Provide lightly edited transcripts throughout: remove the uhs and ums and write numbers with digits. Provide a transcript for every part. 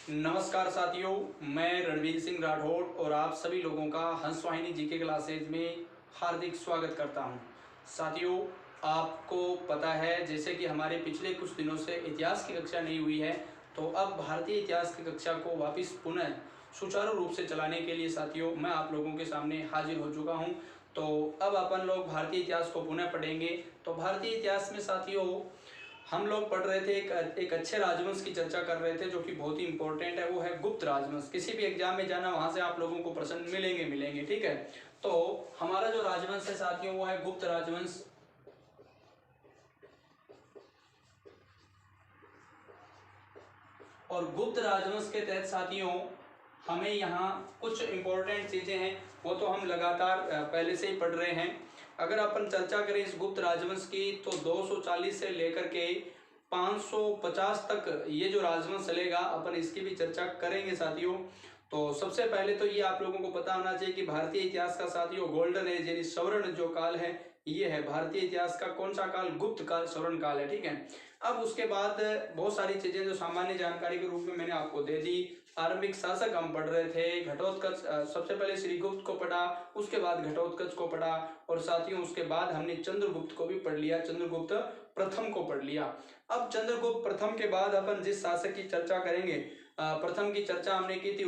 नमस्कार साथियों, मैं रणवीर सिंह राठौड़ और आप सभी लोगों का हंसवाहिनी जीके क्लासेज में हार्दिक स्वागत करता हूं। साथियों, आपको पता है जैसे कि हमारे पिछले कुछ दिनों से इतिहास की कक्षा नहीं हुई है, तो अब भारतीय इतिहास की कक्षा को वापस पुनः सुचारू रूप से चलाने के लिए साथियों मैं आप लोगों के सामने हाजिर हो चुका हूं। तो अब अपन लोग भारतीय इतिहास को पुनः पढ़ेंगे। तो भारतीय इतिहास में साथियों हम लोग पढ़ रहे थे, एक अच्छे राजवंश की चर्चा कर रहे थे जो कि बहुत ही इंपॉर्टेंट है, वो है गुप्त राजवंश। किसी भी एग्जाम में जाना, वहां से आप लोगों को प्रश्न मिलेंगे, ठीक है। तो हमारा जो राजवंश है साथियों वो है गुप्त राजवंश। और गुप्त राजवंश के तहत साथियों हमें यहाँ कुछ इंपॉर्टेंट चीजें हैं, वो तो हम लगातार पहले से ही पढ़ रहे हैं। अगर अपन चर्चा करें इस गुप्त राजवंश की तो 240 से लेकर के 550 तक ये जो राजवंश चलेगा, अपन इसकी भी चर्चा करेंगे साथियों। तो सबसे पहले तो ये आप लोगों को पता होना चाहिए कि भारतीय इतिहास का साथियों गोल्डन एज यानी स्वर्ण जो काल है, ये है भारतीय इतिहास का कौन सा काल? गुप्त काल, स्वर्ण काल है, ठीक है। अब उसके बाद बहुत सारी चीजें जो सामान्य जानकारी के रूप में मैंने आपको दे दी। आरंभिक शासक हम पढ़ रहे थे, घटोत्कच, सबसे पहले श्रीगुप्त को पढ़ा, उसके बाद घटोत्कच को पढ़ा, और साथियों उसके बाद हमने चंद्रगुप्त को भी पढ़ लिया, चंद्रगुप्त प्रथम को पढ़ लिया। अब चंद्रगुप्त प्रथम के बाद अपन जिस शासक की चर्चा करेंगे, प्रथम की चर्चा हमने की थी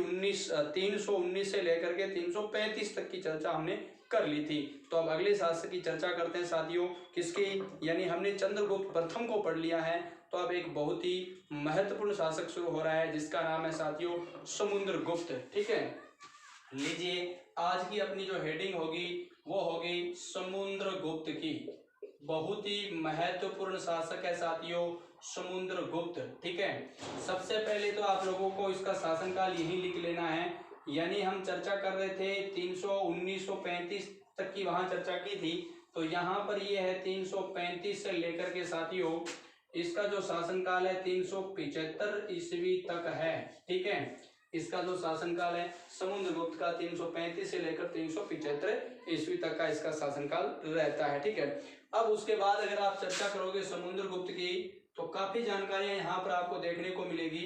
319 से लेकर के 335 तक की चर्चा हमने कर ली थी। तो अब अगले शासक की चर्चा करते हैं साथियों, किसकी? यानी हमने चंद्रगुप्त प्रथम को पढ़ लिया है, तो अब एक बहुत ही महत्वपूर्ण शासक शुरू हो रहा है जिसका नाम है साथियों समुद्रगुप्त, ठीक है। लीजिए, आज की अपनी जो हेडिंग होगी वो होगी समुद्रगुप्त की। बहुत ही महत्वपूर्ण शासक है साथियों समुद्रगुप्त, ठीक है। सबसे पहले तो आप लोगों को इसका शासनकाल यही लिख लेना है। यानी हम चर्चा कर रहे थे 1935 तक की वहां चर्चा की थी, तो यहाँ पर ये है 335 से लेकर के साथियों इसका जो शासनकाल है 375 ईस्वी तक है, ठीक है। इसका जो शासनकाल है समुद्रगुप्त का 335 से लेकर 375 ईस्वी तक का इसका शासनकाल रहता है, ठीक है। अब उसके बाद अगर आप चर्चा करोगे समुद्रगुप्त की तो काफी जानकारियां यहाँ पर आपको देखने को मिलेगी।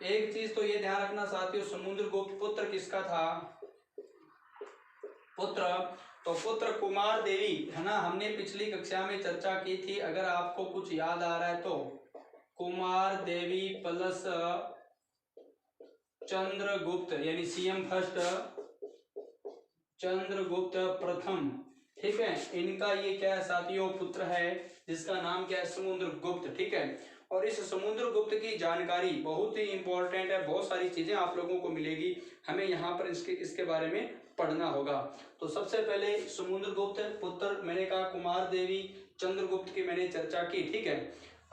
एक चीज तो ये ध्यान रखना साथियों, समुद्रगुप्त पुत्र किसका था? पुत्र कुमार देवी, है ना। हमने पिछली कक्षा में चर्चा की थी, अगर आपको कुछ याद आ रहा है तो कुमार देवी प्लस चंद्रगुप्त यानी सीएम फर्स्ट चंद्रगुप्त प्रथम, ठीक है। इनका ये क्या है साथियों? पुत्र है जिसका नाम क्या है? समुद्रगुप्त, ठीक है। और इस समुद्रगुप्त की जानकारी बहुत ही इंपॉर्टेंट है, बहुत सारी चीजें आप लोगों को मिलेगी, हमें यहाँ पर इसके बारे में पढ़ना होगा। तो सबसे पहले समुद्रगुप्त पुत्र, मैंने कहा कुमार देवी, चंद्रगुप्त की मैंने चर्चा की, ठीक है।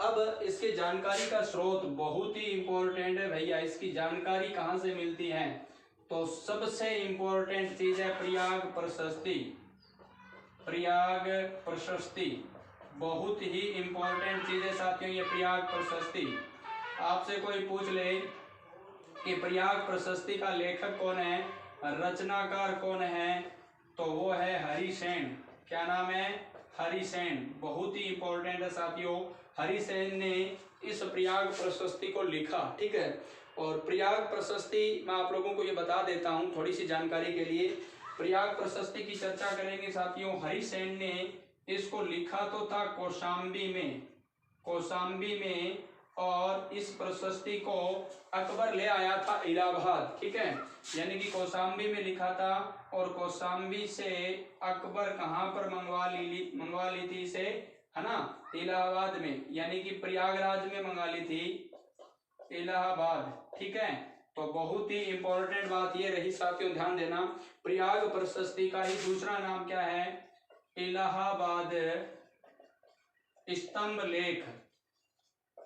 अब इसके जानकारी का स्रोत बहुत ही इंपॉर्टेंट है भैया। इसकी जानकारी कहाँ से मिलती है? तो सबसे इंपॉर्टेंट चीज है प्रयाग प्रशस्ति। प्रयाग प्रशस्ति बहुत ही इंपॉर्टेंट चीज है साथियों, ये प्रयाग प्रशस्ति। आपसे कोई पूछ ले कि प्रयाग प्रशस्ति का लेखक कौन है, रचनाकार कौन है, तो वो है हरिसेन। क्या नाम है? हरिसेन। बहुत ही इंपॉर्टेंट है साथियों, हरिसेन ने इस प्रयाग प्रशस्ति को लिखा, ठीक है। और प्रयाग प्रशस्ति मैं आप लोगों को ये बता देता हूँ थोड़ी सी जानकारी के लिए। प्रयाग प्रशस्ति की चर्चा करेंगे साथियों, हरिसेन ने इसको लिखा तो था कौशाम्बी में, और इस प्रशस्ति को अकबर ले आया था इलाहाबाद, ठीक है। यानी कि कौशाम्बी में लिखा था और कौशाम्बी से अकबर कहाँ पर मंगवा ली थी इसे, है ना, इलाहाबाद में, यानी कि प्रयागराज में मंगा ली थी, इलाहाबाद, ठीक है। तो बहुत ही इंपॉर्टेंट बात ये रही साथियों, ध्यान देना। प्रयाग प्रशस्ति का ही दूसरा नाम क्या है? इलाहाबाद स्तंभ लेख।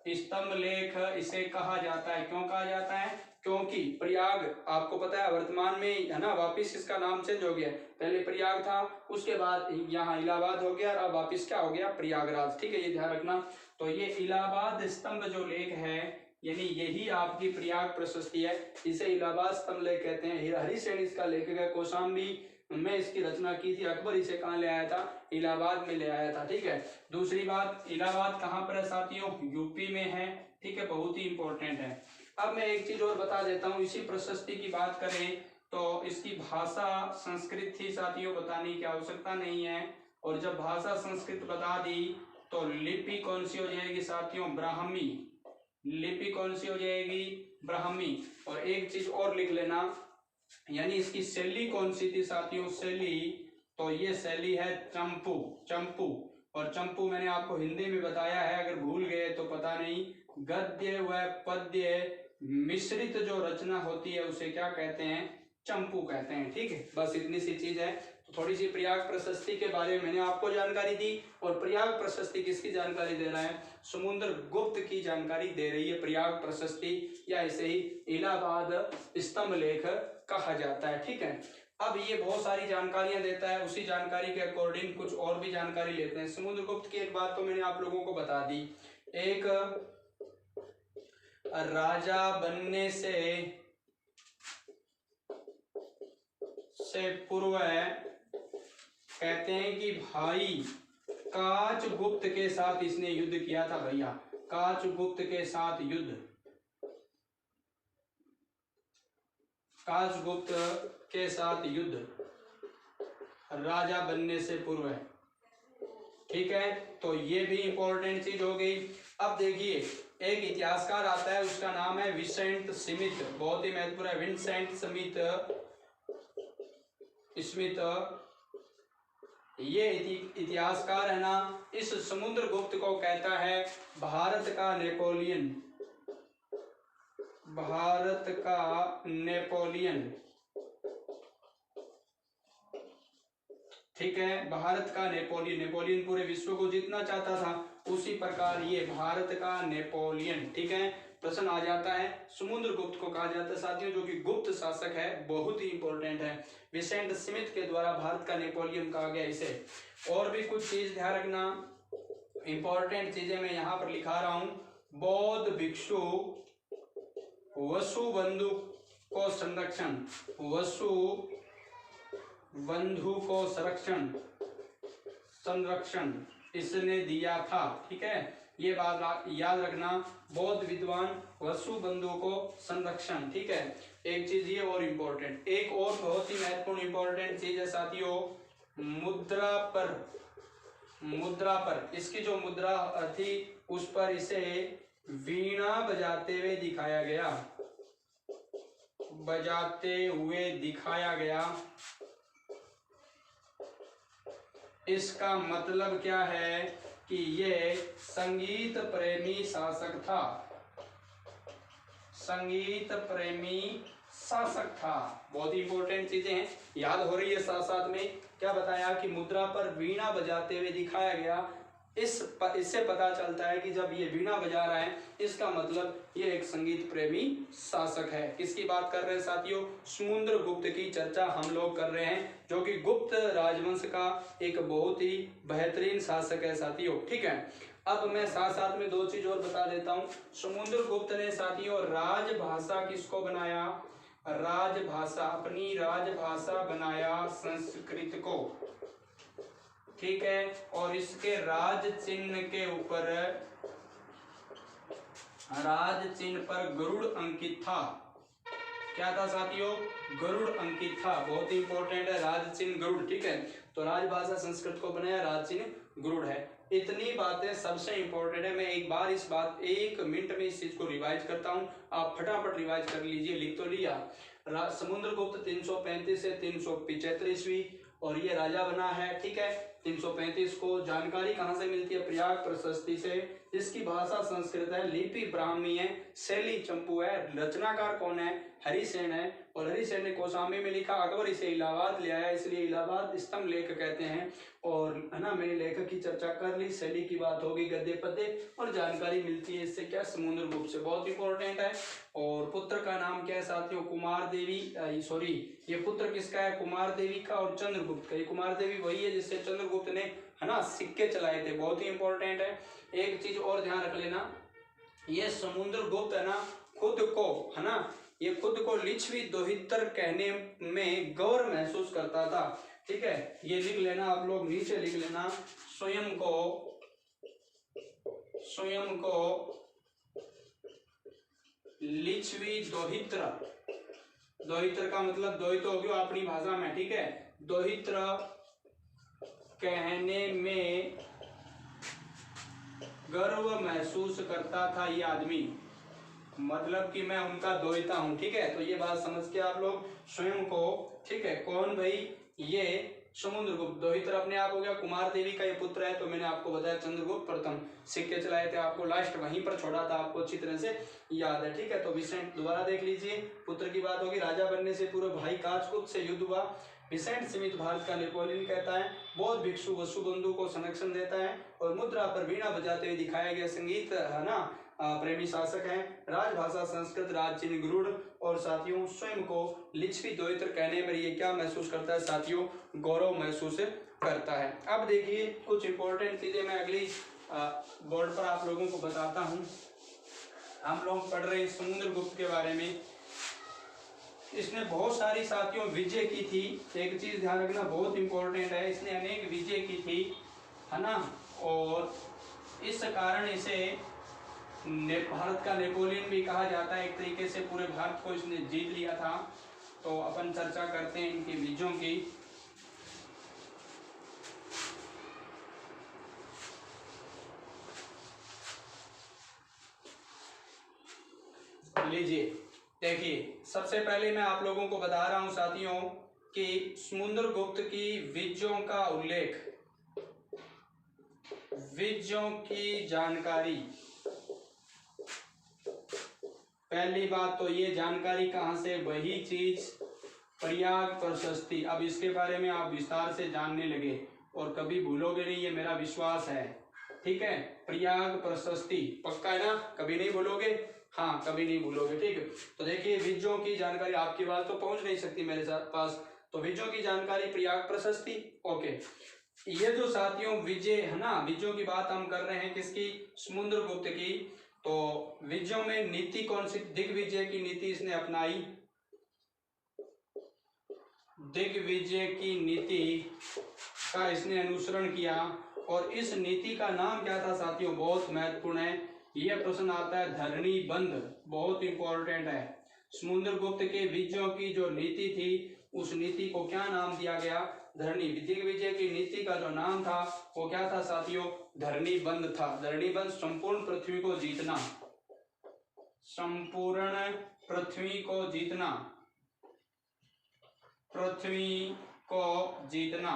स्तंभ लेख इसे कहा जाता है। क्यों कहा जाता है? क्योंकि प्रयाग आपको पता है वर्तमान में, है ना, वापिस इसका नाम चेंज हो गया। पहले प्रयाग था, उसके बाद यहाँ इलाहाबाद हो गया, और अब वापिस क्या हो गया? प्रयागराज, ठीक है, ये ध्यान रखना। तो ये इलाहाबाद स्तंभ जो लेख है, यानी यही आपकी प्रयाग प्रशस्ति है, इसे इलाहाबाद स्तंभ लेख कहते हैं। हरिसेन इसका लेखक है, कौशाम्बी में इसकी रचना की थी, अकबर इसे कहाँ ले आया था? इलाहाबाद में ले आया था, ठीक है। दूसरी बात, इलाहाबाद कहाँ पर है साथियों? यूपी में है, ठीक है, बहुत ही इंपॉर्टेंट है। अब मैं एक चीज और बता देता हूँ, इसी प्रशस्ति की बात करें तो इसकी भाषा संस्कृत थी साथियों, बताने की आवश्यकता नहीं है। और जब भाषा संस्कृत बता दी तो लिपि कौन सी हो जाएगी साथियों, ब्राह्मी। लिपि कौन सी हो जाएगी, ब्राह्मी। और एक चीज और लिख लेना, यानी इसकी शैली कौन सी थी साथियों, शैली, तो ये शैली है चंपू। चंपू, और चंपू मैंने आपको हिंदी में बताया है, अगर भूल गए तो पता नहीं। गद्य व पद्य मिश्रित जो रचना होती है उसे क्या कहते हैं, चंपू कहते हैं। ठीक है, बस इतनी सी चीज है। तो थोड़ी सी प्रयाग प्रशस्ति के बारे में मैंने आपको जानकारी दी। और प्रयाग प्रशस्ति किसकी जानकारी दे रहा है, समुद्र गुप्त की जानकारी दे रही है प्रयाग प्रशस्ति, या इसे ही इलाहाबाद स्तंभ लेख कहा जाता है। ठीक है, अब ये बहुत सारी जानकारियां देता है, उसी जानकारी के अकॉर्डिंग कुछ और भी जानकारी लेते हैं। समुद्रगुप्त की एक बात तो मैंने आप लोगों को बता दी, एक राजा बनने से पूर्व कहते हैं कि भाई काचगुप्त के साथ इसने युद्ध किया था। भैया काचगुप्त के साथ युद्ध, काचगुप्त के साथ युद्ध राजा बनने से पूर्व है। ठीक है, तो ये भी इंपॉर्टेंट चीज हो गई। अब देखिए एक इतिहासकार आता है, उसका नाम है विंसेंट स्मिथ, बहुत ही महत्वपूर्ण है, विंसेंट स्मिथ। ये इतिहासकार है ना, इस समुद्रगुप्त को कहता है भारत का नेपोलियन। भारत का नेपोलियन, ठीक है, भारत का नेपोलियन। नेपोलियन पूरे विश्व को जीतना चाहता था, उसी प्रकार ये भारत का नेपोलियन। ठीक है, प्रश्न आ जाता है। समुद्रगुप्त को कहा जाता है साथियों, जो कि गुप्त शासक है, बहुत ही इंपॉर्टेंट है। विंसेंट स्मिथ के द्वारा भारत का नेपोलियन कहा गया इसे। और भी कुछ चीज ध्यान रखना, इंपॉर्टेंट चीजें मैं यहाँ पर लिखा रहा हूं। बौद्ध भिक्षु वसुबंधु को संरक्षण, वसुबंधु को संरक्षण इसने दिया था। ठीक है, ये बात याद रखना, बौद्ध विद्वान वसुबंधु को संरक्षण। ठीक है, एक चीज ये और इम्पोर्टेंट, एक और बहुत ही महत्वपूर्ण इंपॉर्टेंट चीज है साथियों, मुद्रा पर इसकी जो मुद्रा थी उस पर इसे वीणा बजाते हुए दिखाया गया। इसका मतलब क्या है कि ये संगीत प्रेमी शासक था, संगीत प्रेमी शासक था। बहुत ही इंपॉर्टेंट चीजें हैं, याद हो रही है साथ साथ में। क्या बताया कि मुद्रा पर वीणा बजाते हुए दिखाया गया। इससे पता चलता है कि जब ये वीणा बजा रहा है, इसका मतलब ये एक संगीत प्रेमी शासक है। किसकी बात कर रहे हैं साथियों, समुद्रगुप्त की चर्चा हम लोग कर रहे हैं, जो कि गुप्त राजवंश का एक बहुत ही बेहतरीन शासक है साथियों। ठीक है, अब मैं साथ साथ में दो चीज और बता देता हूँ। समुद्रगुप्त ने साथियों राजभाषा किसको बनाया, राजभाषा, अपनी राजभाषा बनाया संस्कृत को। ठीक है, और इसके राज चिन्ह के ऊपर, राज चिन्ह पर गरुड़ अंकित था। क्या था साथियों, गरुड़ अंकित था। बहुत ही इंपॉर्टेंट है, राज चिन्ह गरुड़। ठीक है, तो राजभाषा संस्कृत को बनाया, राज चिन्ह गरुड़ है। इतनी बातें सबसे इंपॉर्टेंट है। मैं एक बार इस बात 1 मिनट में इस चीज को रिवाइज करता हूं, आप फटाफट रिवाइज कर लीजिए। लिख तो लिया, समुद्रगुप्त 335 से 375 ईस्वी और ये राजा बना है। ठीक है, 335 को जानकारी कहाँ से मिलती है, प्रयाग प्रशस्ति से। इसकी भाषा संस्कृत है, लिपि ब्राह्मी है, शैली चंपू है, रचनाकार कौन है, हरिसेन है। और हरिसेन ने कौशाम्बी में लिखा, अकबर इसे इलाहाबाद ले आया, इसलिए इलाहाबाद स्तंभ लेख कहते हैं। और है ना, मैंने लेखक की चर्चा कर ली, शैली की बात होगी, गद्य पद्य, और जानकारी मिलती है इससे क्या, समुद्रगुप्त से। बहुत इंपॉर्टेंट है। और पुत्र का नाम क्या है साथियों, कुमार देवी, सॉरी ये पुत्र किसका है, कुमार देवी का और चंद्रगुप्त का। ये कुमार देवी वही है जिससे चंद्रगुप्त ने, है ना, सिक्के चलाए थे। बहुत ही इंपॉर्टेंट है। एक चीज और ध्यान रख लेना, ये समुद्रगुप्त है ना, खुद को, है ना, ये खुद को लिच्छवी दोहितर कहने में गौरव महसूस करता था। ठीक है, ये लिख लेना आप लोग, नीचे लिख लेना, स्वयं को लिच्छवी दोहित्र, दोहित्र का मतलब दोहित हो गया अपनी भाषा में, ठीक है। दोहित्र कहने में गर्व महसूस करता था ये आदमी, मतलब कि मैं उनका दोहिता हूं, ठीक है। तो ये बात समझ के आप लोग स्वयं को, ठीक है, कौन भाई, ये समुद्रगुप्त। दोहित्र अपने आप हो गया, कुमार देवी का ये पुत्र है। तो मैंने आपको बताया चंद्रगुप्त प्रथम सिक्के चलाए थे, आपको लास्ट वहीं पर छोड़ा था, आपको अच्छी तरह से याद है, ठीक है। तो विसेंट दोबारा देख लीजिए, पुत्र की बात होगी। राजा बनने से पूर्व भाई काचकुत से युद्ध हुआ। विसेंट स्मिथ भारत का नेपोलियन कहता है। बौद्ध भिक्षु वसुबंधु को संरक्षण देता है और मुद्रा पर वीणा बजाते हुए दिखाया गया संगीत, है ना, प्रेमी शासक हैं। राजभाषा संस्कृत, राज चिन्ह गरुड़। और साथियों स्वयं को लिच्छवी दोहित्र कहने में ये क्या महसूस करता है साथियों, गौरव महसूस करता है। अब देखिए कुछ इंपॉर्टेंट चीजें मैं अगली बोर्ड पर आप लोगों को बताता हूं। हम लोग पढ़ रहे हैं समुद्रगुप्त के बारे में। इसने बहुत सारी साथियों विजय की थी। एक चीज ध्यान रखना बहुत इंपॉर्टेंट है, इसने अनेक विजय की थी, है ना, और इस कारण इसे भारत का नेपोलियन भी कहा जाता है। एक तरीके से पूरे भारत को इसने जीत लिया था। तो अपन चर्चा करते हैं इनकी विजयों की। लीजिए देखिए, सबसे पहले मैं आप लोगों को बता रहा हूं साथियों कि समुद्रगुप्त की विजयों का उल्लेख, विजयों की जानकारी। पहली बात तो ये जानकारी कहां से, वही चीज प्रयाग प्रशस्ति। अब इसके बारे में आप विस्तार से जानने लगे और कभी भूलोगे नहीं, ये मेरा विश्वास है, ठीक है। प्रयाग प्रशस्ति पक्का है ना, कभी नहीं भूलोगे, हाँ कभी नहीं भूलोगे, ठीक है। तो देखिए विजयों की जानकारी, आपकी बात तो पहुंच नहीं सकती मेरे पास, तो विजयों की जानकारी प्रयाग प्रशस्ति, ओके। ये जो साथियों विजय है ना, विजयों की बात हम कर रहे हैं किसकी, समुद्रगुप्त की। तो विजयों में नीति कौन सी, दिग्विजय की नीति इसने अपनाई, दिग्विजय की नीति का इसने अनुसरण किया। और इस नीति का नाम क्या था साथियों, बहुत महत्वपूर्ण है, यह प्रश्न आता है धरणी बंद, बहुत इंपॉर्टेंट है। समुद्रगुप्त के विजयों की जो नीति थी उस नीति को क्या नाम दिया गया, धरणी। दिग्विजय की नीति का जो नाम था वो क्या था साथियों, धरणी बंद था। धरणी बंद संपूर्ण पृथ्वी को जीतना, संपूर्ण पृथ्वी को जीतना, पृथ्वी को जीतना।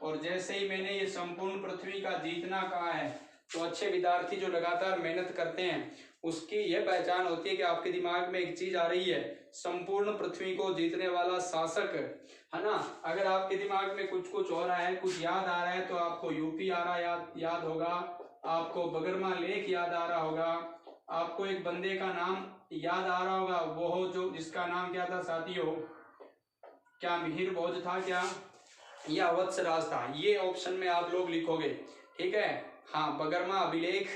और जैसे ही मैंने ये संपूर्ण पृथ्वी का जीतना कहा है तो अच्छे विद्यार्थी जो लगातार मेहनत करते हैं उसकी यह पहचान होती है कि आपके दिमाग में एक चीज आ रही है, संपूर्ण पृथ्वी को जीतने वाला शासक, है ना। अगर आपके दिमाग में कुछ कुछ हो रहा है, कुछ याद आ रहा है, तो आपको यूपी आ रहा याद होगा, आपको बगरमा लेक याद आ रहा होगा, आपको एक बंदे का नाम याद आ रहा होगा, वो जो जिसका नाम क्या था साथियों, क्या मिहिर भोज था क्या, या वत्सराज था। ये ऑप्शन में आप लोग लिखोगे, ठीक है। हाँ, बगरमा अभिलेख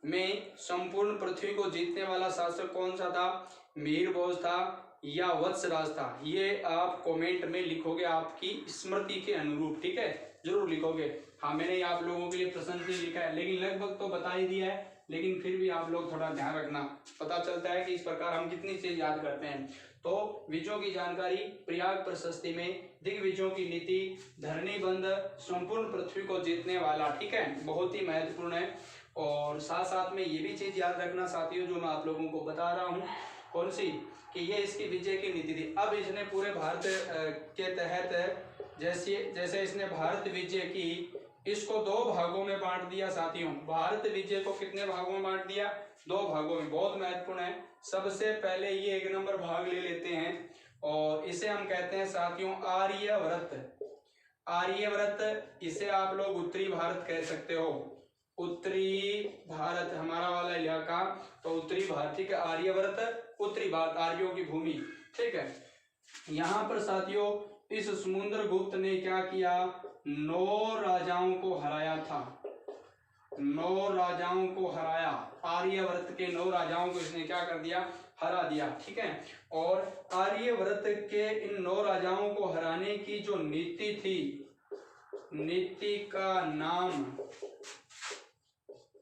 में संपूर्ण पृथ्वी को जीतने वाला शासक कौन सा था, मिहिर भोज था या वत्सराज था। ये आप कमेंट में लिखोगे आपकी स्मृति के अनुरूप, ठीक है, जरूर लिखोगे। हाँ, मैंने आप लोगों के लिए प्रश्न नहीं लिखा है, लेकिन लगभग तो बता ही दिया है, लेकिन फिर भी आप लोग थोड़ा ध्यान रखना, पता चलता है कि इस प्रकार हम कितनी चीज याद करते हैं। तो विजयों की जानकारी प्रयाग प्रशस्ति में, दिग्विजयों की नीति, धरणी बंद, संपूर्ण पृथ्वी को जीतने वाला, ठीक है, बहुत ही महत्वपूर्ण है। और साथ साथ में ये भी चीज याद रखना साथियों जो मैं आप लोगों को बता रहा हूँ, कौन सी, कि ये इसकी विजय की नीति थी। अब इसने पूरे भारत के तहत जैसे इसने भारत विजय की, इसको दो भागों में बांट दिया साथियों। भारत विजय को कितने भागों में बांट दिया, दो भागों में, बहुत महत्वपूर्ण है। सबसे पहले ये 1 नंबर भाग ले लेते हैं और इसे हम कहते हैं साथियों आर्यव्रत। आर्यव्रत, इसे आप लोग उत्तरी भारत कह सकते हो, उत्तरी भारत हमारा वाला इलाका, तो उत्तरी भारत, ठीक है। आर्यव्रत उत्तरी भारत, आर्यों की भूमि, ठीक है। यहाँ पर साथियों इस समुद्रगुप्त ने क्या किया, 9 राजाओं को हराया था, 9 राजाओं को हराया। आर्यव्रत के 9 राजाओं को इसने क्या कर दिया, हरा दिया, ठीक है। और आर्यव्रत के इन 9 राजाओं को हराने की जो नीति थी, नीति का नाम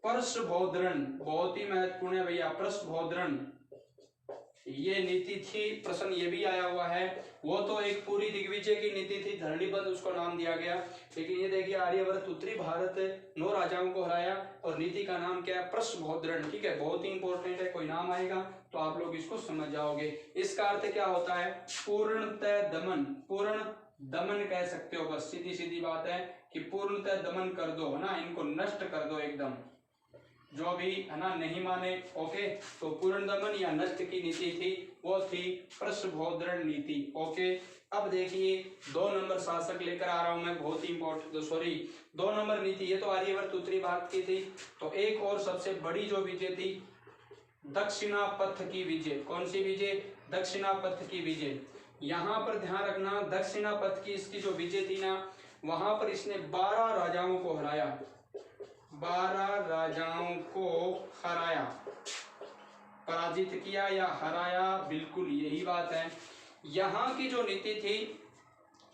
प्रश्नभोद्रण, बहुत ही महत्वपूर्ण है भैया, प्रश्नभोद्रण, ये नीति थी, प्रश्न ये भी आया हुआ है। वो तो एक पूरी दिग्विजय की नीति थी, धरणीबंध उसको नाम दिया गया। लेकिन ये देखिए आर्यवर्त उत्तरी भारत 9 राजाओं को हराया और नीति का नाम क्या है, प्रश्नभोद्रण। ठीक है, बहुत ही इंपॉर्टेंट है, कोई नाम आएगा तो आप लोग इसको समझ जाओगे। इसका अर्थ क्या होता है, पूर्णतः दमन, पूर्ण दमन कह सकते हो, बस सीधी सीधी बात है कि पूर्णतः दमन कर दो, है ना, इनको नष्ट कर दो एकदम, जो भी है ना नहीं माने। ओके, तो पूर्ण दमन या नष्ट की नीति थी, वो थी प्रश्नभोद्रण नीति। ओके, अब देखिए 2 नंबर शासक लेकर आ रहा हूं मैं, बहुत ही इंपॉर्टेंट, सॉरी 2 नंबर नीति, ये तो आर्यवर्त उत्तरी भारत की थी। तो एक और सबसे बड़ी जो विजय थी, दक्षिणापथ की विजय। कौन सी विजय, दक्षिणापथ की विजय। यहां पर ध्यान रखना, दक्षिणापथ की इसकी जो विजय थी ना, वहां पर इसने 12 राजाओं को हराया, 12 राजाओं को हराया, पराजित किया या हराया, बिल्कुल यही बात है। यहाँ की जो नीति थी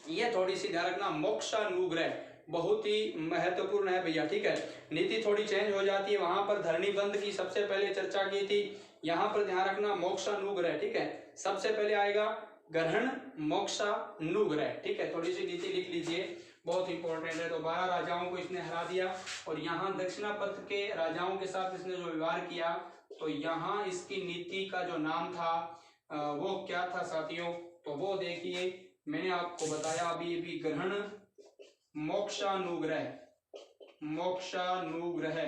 ये थोड़ी सी ध्यान रखना, मोक्षानुग्रह, बहुत ही महत्वपूर्ण है भैया। ठीक है, नीति थोड़ी चेंज हो जाती है, वहां पर धरणीबंध की सबसे पहले चर्चा की थी, यहाँ पर ध्यान रखना मोक्षानुग्रह। ठीक है, सबसे पहले आएगा ग्रहण, मोक्षानुग्रह। ठीक है, थोड़ी सी नीति लिख लीजिए, बहुत इंपॉर्टेंट है। तो 12 राजाओं को इसने हरा दिया और यहाँ दक्षिणापथ के राजाओं के साथ इसने जो व्यवहार किया, तो यहाँ इसकी नीति का जो नाम था वो क्या था साथियों, तो वो देखिए मैंने आपको बताया अभी ग्रहण, मोक्षानुग्रह, मोक्षानुग्रह।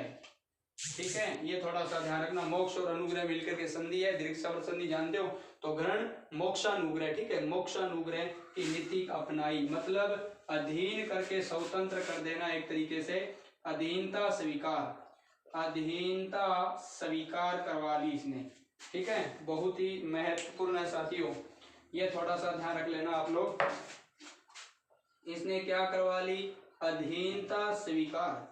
ठीक है, ये थोड़ा सा ध्यान रखना, मोक्ष और अनुग्रह मिलकर के संधि है, दीर्घ सवर संधि जानते हो, तो ग्रहण मोक्षानुग्रह। ठीक है, मोक्षानुग्रह की नीति अपनाई, मतलब अधीन करके स्वतंत्र कर देना, एक तरीके से अधीनता स्वीकार, अधीनता स्वीकार करवा ली इसने। ठीक है, बहुत ही महत्वपूर्ण है साथियों, ये थोड़ा सा ध्यान रख लेना आप लोग। इसने क्या करवा ली, अधीनता स्वीकार।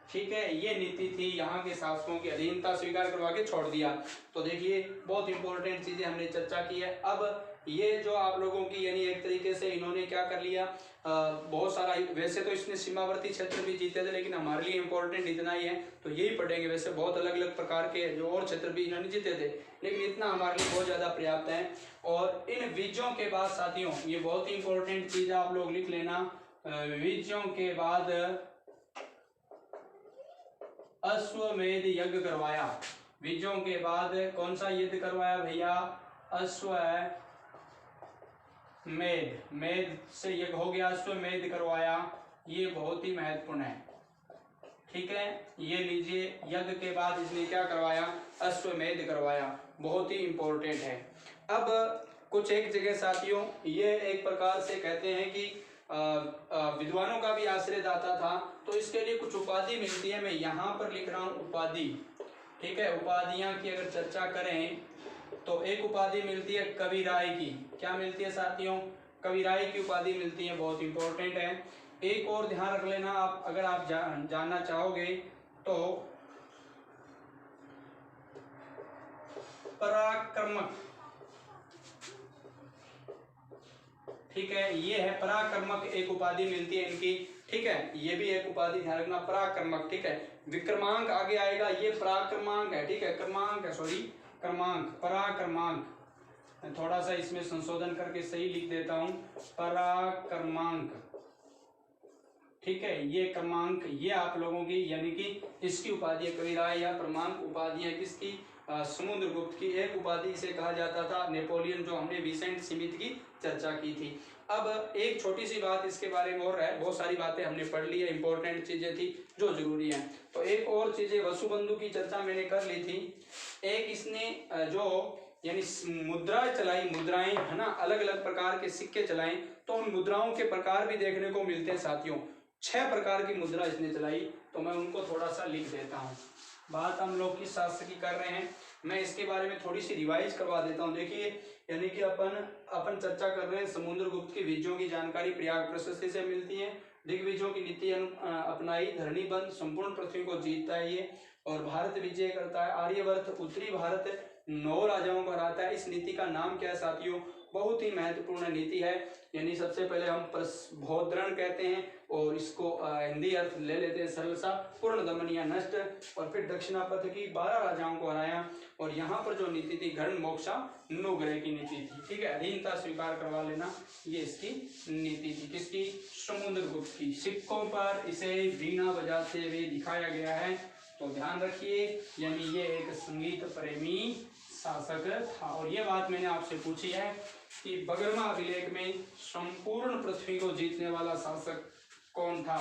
ठीक है, ये नीति थी यहाँ के शासकों की, अधीनता स्वीकार करवा के छोड़ दिया। तो देखिए बहुत इंपॉर्टेंट चीजें हमने चर्चा की है। अब ये जो आप लोगों की, यानी एक तरीके से इन्होंने क्या कर लिया, बहुत सारा, वैसे तो इसने सीमावर्ती क्षेत्र भी जीते थे, लेकिन हमारे लिए इंपॉर्टेंट इतना ही है तो यही पढ़ेंगे। वैसे बहुत अलग अलग प्रकार के जो और क्षेत्र भी इन्होंने जीते थे, लेकिन इतना हमारे लिए बहुत ज्यादा पर्याप्त है। और इन विजयों के बाद साथियों, ये बहुत ही इंपॉर्टेंट चीज आप लोग लिख लेना, विजयों के बाद अश्वमेध यज्ञ करवाया। विजयों के बाद कौन सा युद्ध करवाया भैया, अश्वमेध, मेध से यज्ञ हो गया, अश्वमेध करवाया, ये बहुत ही महत्वपूर्ण है। ठीक है, ये लीजिए, यज्ञ के बाद इसने क्या करवाया, अश्वमेध करवाया, बहुत ही इंपॉर्टेंट है। अब कुछ एक जगह साथियों, ये एक प्रकार से कहते हैं कि विद्वानों का भी आश्रयदाता था, तो इसके लिए कुछ उपाधि मिलती है, मैं यहाँ पर लिख रहा हूँ उपाधि। ठीक है, उपाधियां की अगर चर्चा करें तो एक उपाधि मिलती है कविराय की। क्या मिलती है साथियों, कविराय की उपाधि मिलती है, बहुत इंपॉर्टेंट है। एक और ध्यान रख लेना आप, अगर आप जानना चाहोगे तो पराक्रमक। ठीक है, ये है पराक्रमक, एक उपाधि मिलती है इनकी। ठीक है, ये भी एक उपाधि ध्यान रखना, पराक्रमक। ठीक है, विक्रमांक आगे आएगा, ये पराक्रमांक है। ठीक है, क्रमांक है, सॉरी क्रमांक, पराक्रमांक। मैं थोड़ा सा इसमें संशोधन करके सही लिख देता हूं, पराक्रमांक। ठीक है, ये क्रमांक, ये आप लोगों की, यानी कि इसकी उपाधि है कविराय या क्रमांक उपाधि है किसकी, समुद्रगुप्त की। एक उपाधि इसे कहा जाता था नेपोलियन, जो हमने विसेंट स्मिथ की चर्चा की थी। अब एक छोटी सी बात इसके बारे में और है, बहुत सारी बातें हमने पढ़ ली है, इंपॉर्टेंट चीजें थी जो जरूरी है। तो एक और चीजें, वसुबंधु की चर्चा मैंने कर ली थी। एक इसने जो यानी मुद्राएं चलाई, मुद्राएं है ना, अलग अलग प्रकार के सिक्के चलाए, तो उन मुद्राओं के प्रकार भी देखने को मिलते हैं साथियों। 6 प्रकार की मुद्रा इसने चलाई, तो मैं उनको थोड़ा सा लिख देता हूँ। बात हम लोग किस शास्त्र की कर रहे हैं, मैं इसके बारे में थोड़ी सी रिवाइज करवा देता हूँ। देखिए, यानी कि अपन चर्चा कर रहे हैं समुद्रगुप्त की विजयों की जानकारी प्रयाग प्रशस्ति से मिलती है। दिग्विजयों की नीति अपनाई, धरणीबंध, संपूर्ण पृथ्वी को जीतता है ये, और भारत विजय करता है। आर्यवर्त उत्तरी भारत 9 राजाओं को हराता है। इस नीति का नाम क्या है साथियों, बहुत ही महत्वपूर्ण नीति है, यानी सबसे पहले हम प्रश्नभोद्रण कहते हैं, और इसको हिंदी अर्थ ले लेते हैं सरल सा, पूर्ण दमन या नष्ट। और फिर दक्षिणापथ की 12 राजाओं को हराया, और यहाँ पर जो नीति थी घर्ण मोक्षा नुग्रह की नीति थी, ठीक है, अधीनता स्वीकार करवा लेना, ये इसकी नीति थी, किसकी, समुद्रगुप्त की। सिक्कों पर इसे वीणा बजाते हुए दिखाया गया है, तो ध्यान रखिए, यानी ये एक संगीत प्रेमी शासक था। और ये बात मैंने आपसे पूछी है कि बगरमा अभिलेख में संपूर्ण पृथ्वी को जीतने वाला शासक कौन था।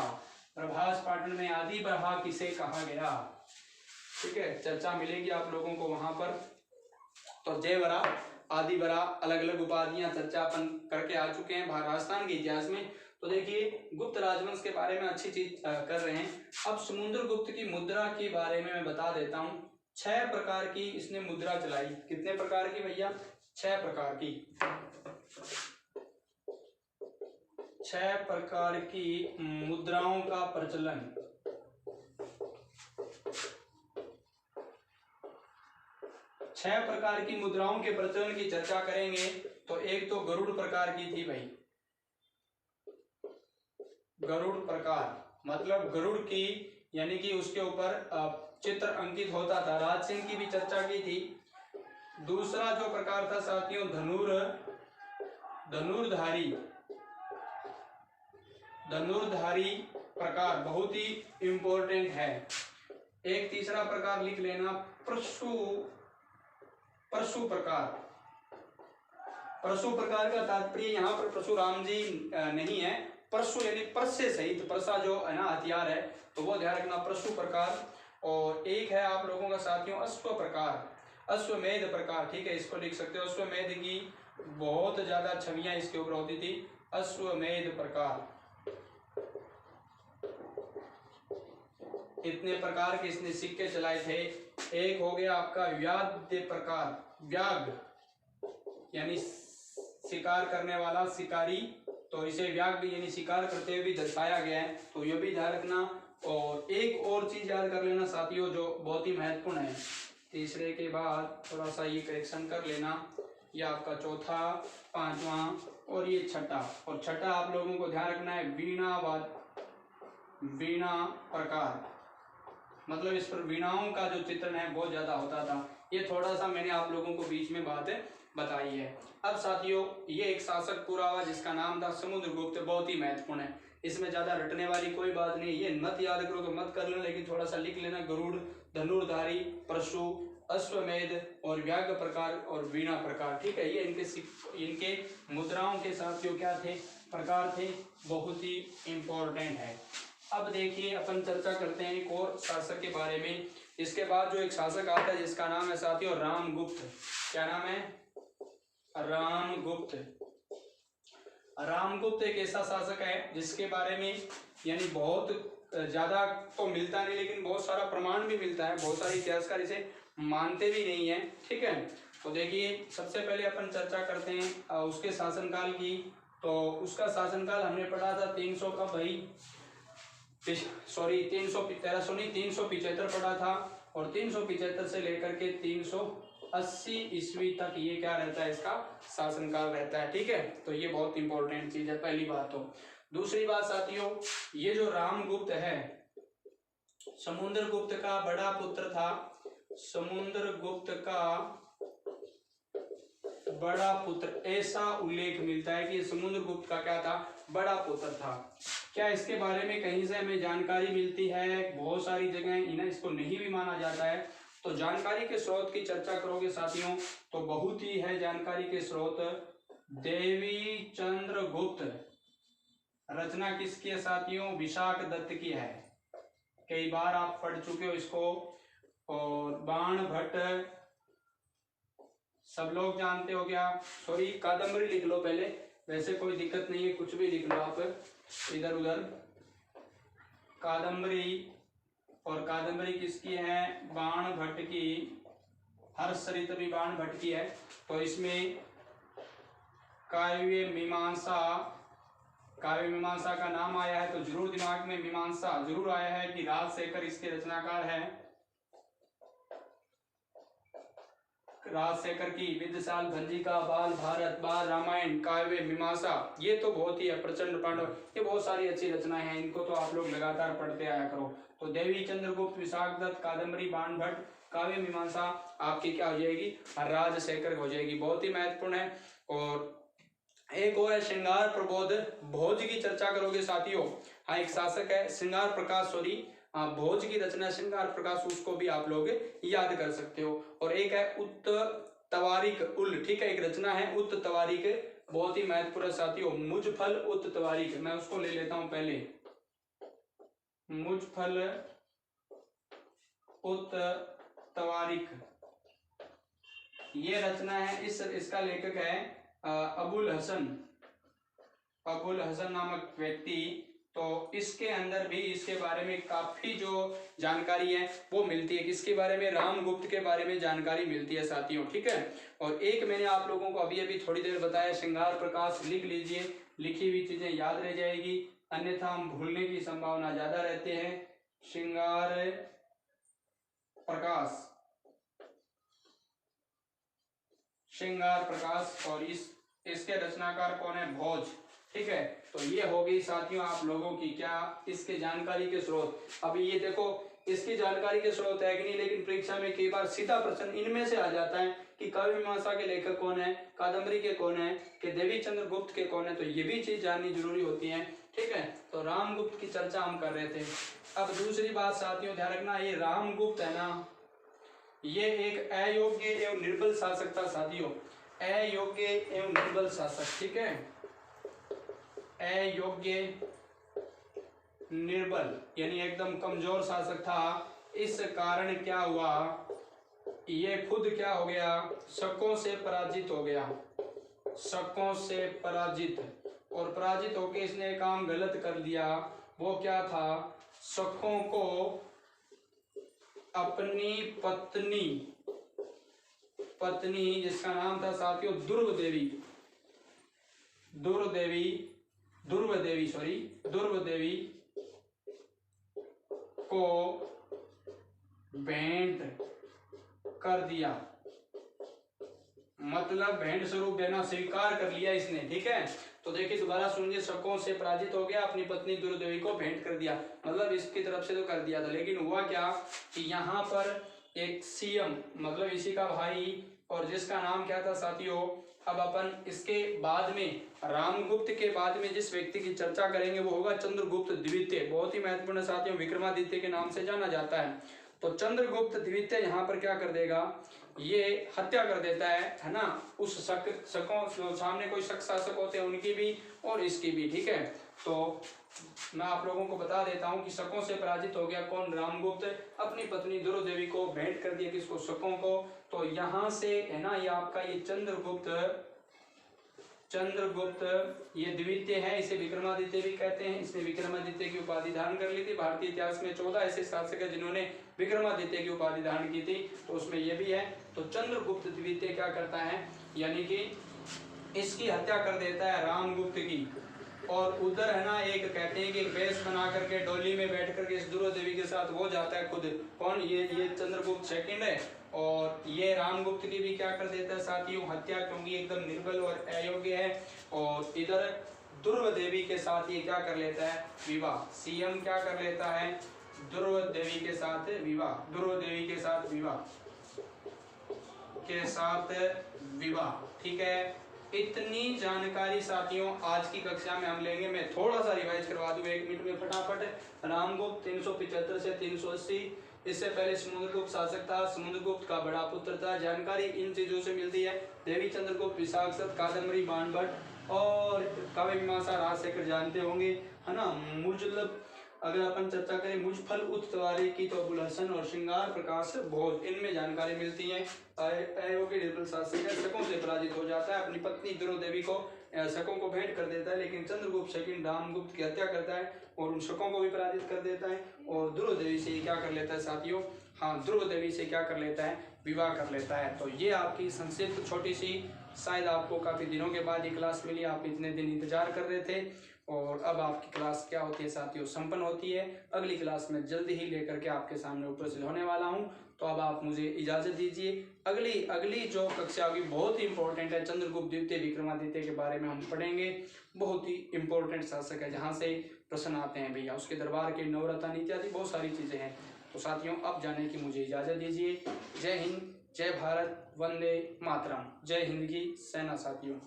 प्रभास पाटन में आदि बरहा किसे कहा गया, ठीक है, चर्चा मिलेगी आप लोगों को वहां पर। तो जय बरा, आदि बरा, अलग अलग उपाधियां चर्चा अपन करके आ चुके हैं राजस्थान के इतिहास में। तो देखिए गुप्त राजवंश के बारे में अच्छी चीज कर रहे हैं। अब समुद्रगुप्त की मुद्रा के बारे में मैं बता देता हूँ। 6 प्रकार की इसने मुद्रा चलाई। कितने प्रकार की भैया, 6 प्रकार की। 6 प्रकार की मुद्राओं का प्रचलन। 6 प्रकार की मुद्राओं के प्रचलन की चर्चा करेंगे। तो एक तो गरुड़ प्रकार की थी भाई, गरुड़ प्रकार मतलब गरुड़ की, यानी कि उसके ऊपर चित्र अंकित होता था। राजसेन की भी चर्चा की थी। दूसरा जो प्रकार था साथियों, धनुर्धारी प्रकार, बहुत ही इंपॉर्टेंट है। एक तीसरा प्रकार लिख लेना, परशु प्रकार। परशु प्रकार का तात्पर्य यहाँ पर परशुराम जी नहीं है, परशु यानी परस से सहित, परसा जो है ना हथियार है, तो वो ध्यान रखना, परशु प्रकार। और एक है आप लोगों का साथियों अश्व प्रकार, अश्वमेध प्रकार, ठीक है, इसको लिख सकते हो। अश्वमेध की बहुत ज्यादा छवियां इसके ऊपर होती थी, अश्वमेध प्रकार। इतने प्रकार के इसने सिक्के चलाए थे। एक हो गया आपका व्याघ्र प्रकार, व्याघ्र यानी शिकार करने वाला, शिकारी, तो इसे व्याघ्र यानी शिकार करते हुए भी दर्शाया गया है, तो ये भी ध्यान रखना। और एक और चीज याद कर लेना साथियों जो बहुत ही महत्वपूर्ण है, तीसरे के बाद थोड़ा सा ये करेक्शन कर लेना, ये आपका चौथा, पांचवा और ये छठा। और छठा आप लोगों को ध्यान रखना है वीणा प्रकार, मतलब इस पर वीणाओं का जो चित्रण है बहुत ज्यादा होता था। ये थोड़ा सा मैंने आप लोगों को बीच में बात बताई है। अब साथियों ये एक शासक पूरा हुआ जिसका नाम था समुद्रगुप्त, बहुत ही महत्वपूर्ण है, इसमें ज्यादा रटने वाली कोई बात नहीं। ये मत याद करो तो मत कर लेना, लेकिन थोड़ा सा लिख लेना, गरुड़, धनुर्धारी, परशु, अश्वमेध और व्याघ्र प्रकार और वीणा प्रकार, ठीक है। ये इनके मुद्राओं के साथियों क्या थे, प्रकार थे, बहुत ही इंपॉर्टेंट है। अब देखिए अपन चर्चा करते हैं एक और शासक के बारे में। इसके बाद जो एक शासक आता है जिसका नाम है साथियों रामगुप्त। क्या नाम है, रामगुप्त। रामगुप्त एक ऐसा शासक है जिसके बारे में यानी बहुत ज्यादा तो मिलता नहीं, लेकिन बहुत सारा प्रमाण भी मिलता है, बहुत सारे इतिहासकार इसे मानते भी नहीं है, ठीक है। तो देखिए सबसे पहले अपन चर्चा करते हैं उसके शासनकाल की। तो उसका शासनकाल हमने पढ़ा था 300 का भाई, सॉरी 375 पढ़ा था, और 375 से लेकर के 380 ईस्वी तक ये क्या रहता है, इसका शासनकाल रहता है, ठीक है। तो ये बहुत इंपॉर्टेंट चीज है, पहली बात। तो दूसरी बात साथियों, ये जो रामगुप्त है समुद्रगुप्त का बड़ा पुत्र था। समुद्रगुप्त का बड़ा पुत्र, ऐसा उल्लेख मिलता है कि समुद्रगुप्त का क्या था, बड़ा पुत्र था। क्या इसके बारे में कहीं से हमें जानकारी मिलती है, बहुत सारी जगह इन्हें इसको नहीं भी माना जाता है। तो जानकारी के स्रोत की चर्चा करोगे साथियों तो बहुत ही है जानकारी के स्रोत। देवी चंद्रगुप्त, रचना किसकी है साथियों, विशाख दत्त की है, कई बार आप पढ़ चुके हो इसको। और बाण भट्ट सब लोग जानते हो क्या, सॉरी कादम्बरी लिख लो पहले, वैसे कोई दिक्कत नहीं है, कुछ भी लिख लो आप इधर उधर। कादम्बरी, और कादम्बरी किसकी है, बाण भट्ट की, हर्षचरित भी बाण भट्ट की है। तो इसमें काव्य मीमांसा का नाम आया है, तो जरूर दिमाग में मीमांसा जरूर आया है कि राजशेखर इसके रचनाकार है। राजशेखर की, विद्यासाल भंजी का बाल भारत, बाल रामायण, काव्य मीमांसा, ये तो बहुत ही है, प्रचंड पांडव, ये बहुत सारी अच्छी रचनाएं हैं, इनको तो आप लोग लगातार पढ़ते आया करो। तो देवी चंद्रगुप्त, विशाखदत्त, कादम्बरी, बाणभट्ट, काव्य मीमांसा आपकी क्या हो जाएगी, राजशेखर हो जाएगी, बहुत ही महत्वपूर्ण है। और एक और है श्रृंगार प्रबोध भोज की चर्चा करोगे साथियों। हाँ, एक शासक है श्रृंगार प्रकाश, सॉरी भोज की रचना श्रृंगार प्रकाश, उसको भी आप लोग याद कर सकते हो। और एक है उत तवारीख उल, ठीक है, एक रचना है उत तवारीख, बहुत ही महत्वपूर्ण साथियों। मुजफल उत तवारीख, मैं उसको ले लेता हूं पहले, मुजफल उत तवारीख, ये रचना है, इसका लेखक है अबुल हसन नामक व्यक्ति। तो इसके अंदर भी इसके बारे में काफी जो जानकारी है वो मिलती है, किसके बारे में, रामगुप्त के बारे में जानकारी मिलती है साथियों, ठीक है। और एक मैंने आप लोगों को अभी अभी थोड़ी देर बताया श्रृंगार प्रकाश, लिख लीजिए, लिखी हुई चीजें याद रह जाएगी, अन्यथा हम भूलने की संभावना ज्यादा रहते हैं। श्रृंगार प्रकाश, श्रृंगार प्रकाश, और इसके रचनाकार कौन है, भोज, ठीक है। तो ये हो गई साथियों आप लोगों की क्या, इसके जानकारी के स्रोत। अभी ये देखो इसकी जानकारी के स्रोत है कि नहीं, लेकिन परीक्षा में कई बार सीधा प्रश्न इनमें से आ जाता है कि काव्य मीमांसा के लेखक कौन है, कादम्बरी के कौन है, कि देवी चंद्रगुप्त के कौन है, तो ये भी चीज जाननी जरूरी होती है, ठीक है। तो रामगुप्त की चर्चा हम कर रहे थे। अब दूसरी बात साथियों ध्यान रखना, ये रामगुप्त है ना, ये एक अयोग्य एवं निर्बल शासक था साथियों, अयोग्य एवं निर्बल शासक, ठीक है, अयोग्य निर्बल यानी एकदम कमजोर शासक था। इस कारण क्या हुआ, ये खुद क्या हो गया, शकों से पराजित हो गया, शकों से पराजित, और पराजित होकर इसने काम गलत कर दिया। वो क्या था, शकों को अपनी पत्नी जिसका नाम था साथियों ध्रुव देवी को भेंट कर दिया, मतलब भेंट स्वरूप देना स्वीकार कर लिया इसने, ठीक है। तो देखिए दोबारा सुनिए, शकों से पराजित हो गया, अपनी पत्नी ध्रुव देवी को भेंट कर दिया, मतलब इसकी तरफ से तो कर दिया था, लेकिन हुआ क्या कि यहाँ पर एक सीएम, मतलब इसी का भाई, और जिसका नाम क्या था साथियों, अब अपन इसके बाद में रामगुप्त के बाद में जिस व्यक्ति की चर्चा करेंगे वो होगा चंद्रगुप्त द्वितीय, बहुत ही महत्वपूर्ण साथियों, विक्रमादित्य के नाम से जाना जाता है। तो चंद्रगुप्त द्वितीय यहाँ पर क्या कर देगा, ये हत्या कर देता है ना, उस शकों सामने कोई शक शासक होते हैं उनकी भी और इसकी भी, ठीक है। तो मैं आप लोगों को बता देता हूं कि शकों से पराजित हो गया कौन, रामगुप्त, अपनी पत्नी ध्रुव देवी को भेंट कर दिया, किसको, शकों को। तो यहां से है ना, ये आपका ये चंद्रगुप्त ये द्वितीय है, इसे विक्रमादित्य भी कहते हैं, इसने विक्रमादित्य की उपाधि धारण कर ली थी। भारतीय इतिहास में 14 ऐसे शासक है जिन्होंने विक्रमादित्य की उपाधि धारण की थी, तो उसमें ये भी है। तो चंद्रगुप्त द्वितीय क्या करता है, यानी कि इसकी हत्या कर देता है रामगुप्त की, और उधर है ना एक कहते हैं कि बेस बना करके डोली में बैठ करके इस ध्रुव देवी के साथ वो जाता है खुद, कौन, ये चंद्रगुप्त सेकंड है, और ये रामगुप्त की भी क्या कर देता है साथियों, हत्या, क्योंकि एकदम निर्बल और अयोग्य है। और इधर ध्रुव देवी के साथ ये क्या कर लेता है, विवाह, सीएम क्या कर लेता है, ध्रुव देवी के साथ विवाह, ठीक है। इतनी जानकारी साथियों आज की कक्षा में हम लेंगे, मैं थोड़ा सा रिवाइज करवा दूं 1 मिनट में फटाफट। रामगुप्त 375 से 380, इससे पहले समुद्रगुप्त शासक था, समुद्रगुप्त का बड़ा पुत्र था, जानकारी इन चीजों से मिलती है। देवी चंद्रगुप्त, विशाखदत्त, कादम्बरी, बाणभट्ट और काव्य मीमांसा राजशेखर जानते होंगे, है ना। मुजलब अगर अपन चर्चा करें मुजफल उत तवारीख की, तो अबुल हसन और श्रृंगार प्रकाश भोज, इनमें जानकारी मिलती है। अयोग्य निर्बल शासक है, शकों से पराजित हो जाता है, अपनी पत्नी ध्रुव देवी को शकों को भेंट कर देता है, लेकिन चंद्रगुप्त सेकंड रामगुप्त की हत्या करता है और उन शकों को भी पराजित कर देता है, और ध्रुव देवी से क्या कर लेता है साथियों, हाँ ध्रुव देवी से क्या कर लेता है, विवाह कर लेता है। तो ये आपकी संक्षिप्त छोटी सी, शायद आपको काफी दिनों के बाद ये क्लास मिली, आप इतने दिन इंतजार कर रहे थे, और अब आपकी क्लास क्या होती है साथियों, संपन्न होती है। अगली क्लास में जल्दी ही लेकर के आपके सामने उपस्थित होने वाला हूं। तो अब आप मुझे इजाज़त दीजिए। अगली जो कक्षा होगी बहुत ही इंपॉर्टेंट है। चंद्रगुप्त द्वितीय विक्रमादित्य के बारे में हम पढ़ेंगे। बहुत ही इंपॉर्टेंट शासक है, जहाँ से प्रश्न आते हैं भैया, उसके दरबार के नवरत्न इत्यादि बहुत सारी चीज़ें हैं। तो साथियों अब जाने की मुझे इजाज़त दीजिए। जय हिंद, जय भारत, वंदे मातरम। जय हिंद की सेना साथियों।